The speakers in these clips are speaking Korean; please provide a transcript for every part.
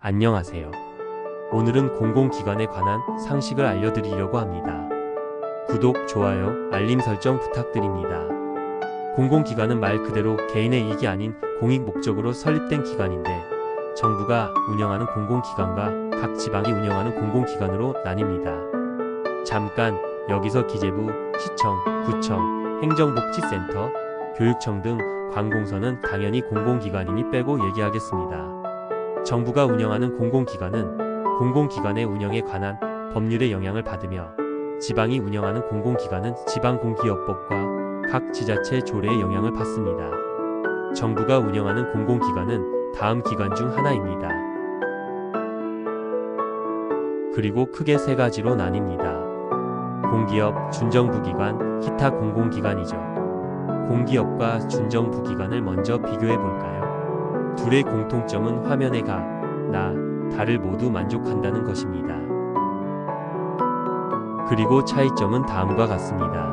안녕하세요. 오늘은 공공기관에 관한 상식을 알려드리려고 합니다. 구독, 좋아요, 알림 설정 부탁드립니다. 공공기관은 말 그대로 개인의 이익이 아닌 공익 목적으로 설립된 기관인데 정부가 운영하는 공공기관과 각 지방이 운영하는 공공기관으로 나뉩니다. 잠깐 여기서 기재부, 시청, 구청, 행정복지센터, 교육청 등 관공서는 당연히 공공기관이니 빼고 얘기하겠습니다. 정부가 운영하는 공공기관은 공공기관의 운영에 관한 법률의 영향을 받으며 지방이 운영하는 공공기관은 지방공기업법과 각 지자체 조례의 영향을 받습니다. 정부가 운영하는 공공기관은 다음 기관 중 하나입니다. 그리고 크게 세 가지로 나뉩니다. 공기업, 준정부기관, 기타 공공기관이죠. 공기업과 준정부기관을 먼저 비교해 볼까요? 둘의 공통점은 화면에 가, 나, 다를 모두 만족한다는 것입니다. 그리고 차이점은 다음과 같습니다.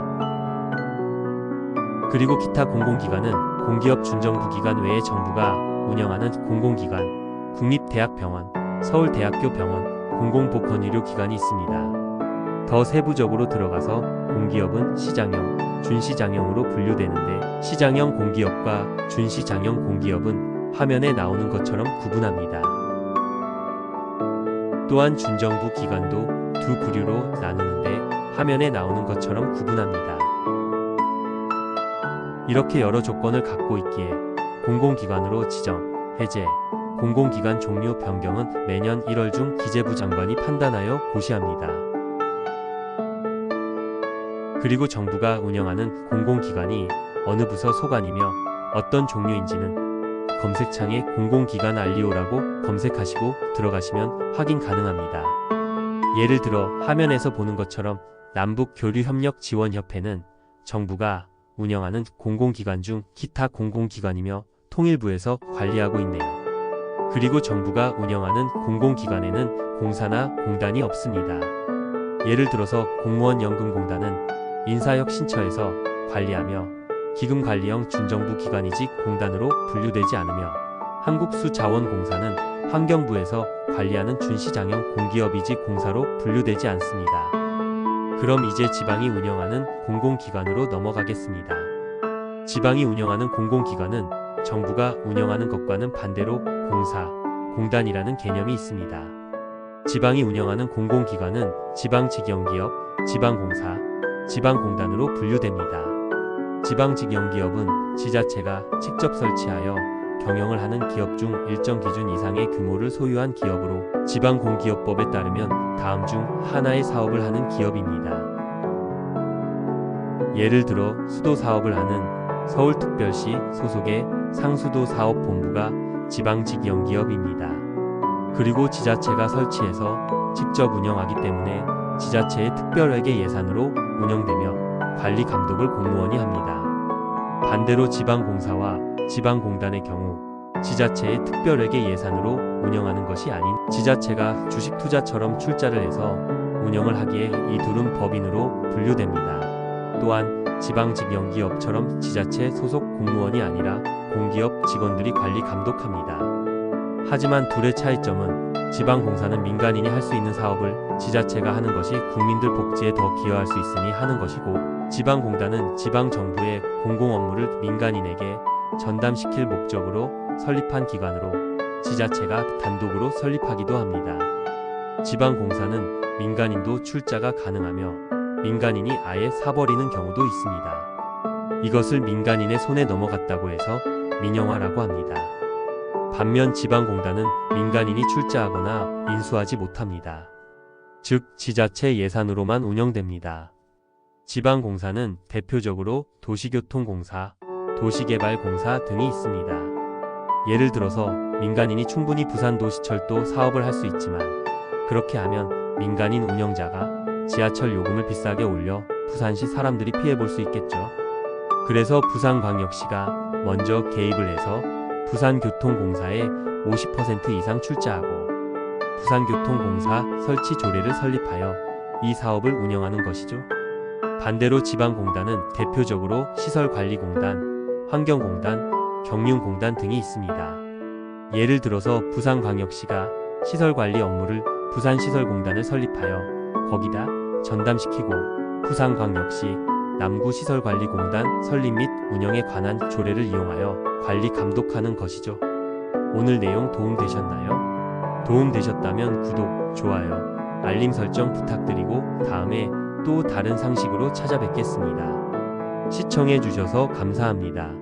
그리고 기타 공공기관은 공기업 준정부기관 외에 정부가 운영하는 공공기관, 국립대학병원, 서울대학교 병원, 공공보건의료기관이 있습니다. 더 세부적으로 들어가서 공기업은 시장형, 준시장형으로 분류되는데 시장형 공기업과 준시장형 공기업은 화면에 나오는 것처럼 구분합니다. 또한 준정부 기관도 두 부류로 나누는데 화면에 나오는 것처럼 구분합니다. 이렇게 여러 조건을 갖고 있기에 공공기관으로 지정, 해제, 공공기관 종류 변경은 매년 1월 중 기재부 장관이 판단하여 고시합니다. 그리고 정부가 운영하는 공공기관이 어느 부서 소관이며 어떤 종류인지는 검색창에 공공기관 알리오라고 검색하시고 들어가시면 확인 가능합니다. 예를 들어 화면에서 보는 것처럼 남북교류협력지원협회는 정부가 운영하는 공공기관 중 기타 공공기관이며 통일부에서 관리하고 있네요. 그리고 정부가 운영하는 공공기관에는 공사나 공단이 없습니다. 예를 들어서 공무원연금공단은 인사혁신처에서 관리하며 기금관리형 준정부기관이직 공단으로 분류되지 않으며 한국수자원공사는 환경부에서 관리하는 준시장형 공기업이직 공사로 분류되지 않습니다. 그럼 이제 지방이 운영하는 공공기관으로 넘어가겠습니다. 지방이 운영하는 공공기관은 정부가 운영하는 것과는 반대로 공사, 공단이라는 개념이 있습니다. 지방이 운영하는 공공기관은 지방직영기업, 지방공사, 지방공단으로 분류됩니다. 지방직영기업은 지자체가 직접 설치하여 경영을 하는 기업 중 일정 기준 이상의 규모를 소유한 기업으로 지방공기업법에 따르면 다음 중 하나의 사업을 하는 기업입니다. 예를 들어 수도 사업을 하는 서울특별시 소속의 상수도사업본부가 지방직영기업입니다. 그리고 지자체가 설치해서 직접 운영하기 때문에 지자체의 특별회계 예산으로 운영되며 관리 감독을 공무원이 합니다. 반대로 지방공사와 지방공단의 경우 지자체의 특별회계 예산으로 운영하는 것이 아닌 지자체가 주식투자처럼 출자를 해서 운영을 하기에 이 둘은 법인으로 분류됩니다. 또한 지방직영기업처럼 지자체 소속 공무원이 아니라 공기업 직원들이 관리 감독합니다. 하지만 둘의 차이점은 지방공사는 민간인이 할 수 있는 사업을 지자체가 하는 것이 국민들 복지에 더 기여할 수 있으니 하는 것이고 지방공단은 지방정부의 공공업무를 민간인에게 전담시킬 목적으로 설립한 기관으로 지자체가 단독으로 설립하기도 합니다. 지방공사는 민간인도 출자가 가능하며 민간인이 아예 사버리는 경우도 있습니다. 이것을 민간인의 손에 넘어갔다고 해서 민영화라고 합니다. 반면 지방공단은 민간인이 출자하거나 인수하지 못합니다. 즉 지자체 예산으로만 운영됩니다. 지방공사는 대표적으로 도시교통공사, 도시개발공사 등이 있습니다. 예를 들어서 민간인이 충분히 부산도시철도 사업을 할 수 있지만 그렇게 하면 민간인 운영자가 지하철 요금을 비싸게 올려 부산시 사람들이 피해볼 수 있겠죠. 그래서 부산광역시가 먼저 개입을 해서 부산교통공사에 50% 이상 출자하고 부산교통공사 설치 조례를 설립하여 이 사업을 운영하는 것이죠. 반대로 지방공단은 대표적으로 시설관리공단, 환경공단, 경륜공단 등이 있습니다. 예를 들어서 부산광역시가 시설관리 업무를 부산시설공단을 설립하여 거기다 전담시키고 부산광역시 남구시설관리공단 설립 및 운영에 관한 조례를 이용하여 관리 감독하는 것이죠. 오늘 내용 도움되셨나요? 도움되셨다면 구독, 좋아요, 알림 설정 부탁드리고 다음에 또 다른 상식으로 찾아뵙겠습니다. 시청해 주셔서 감사합니다.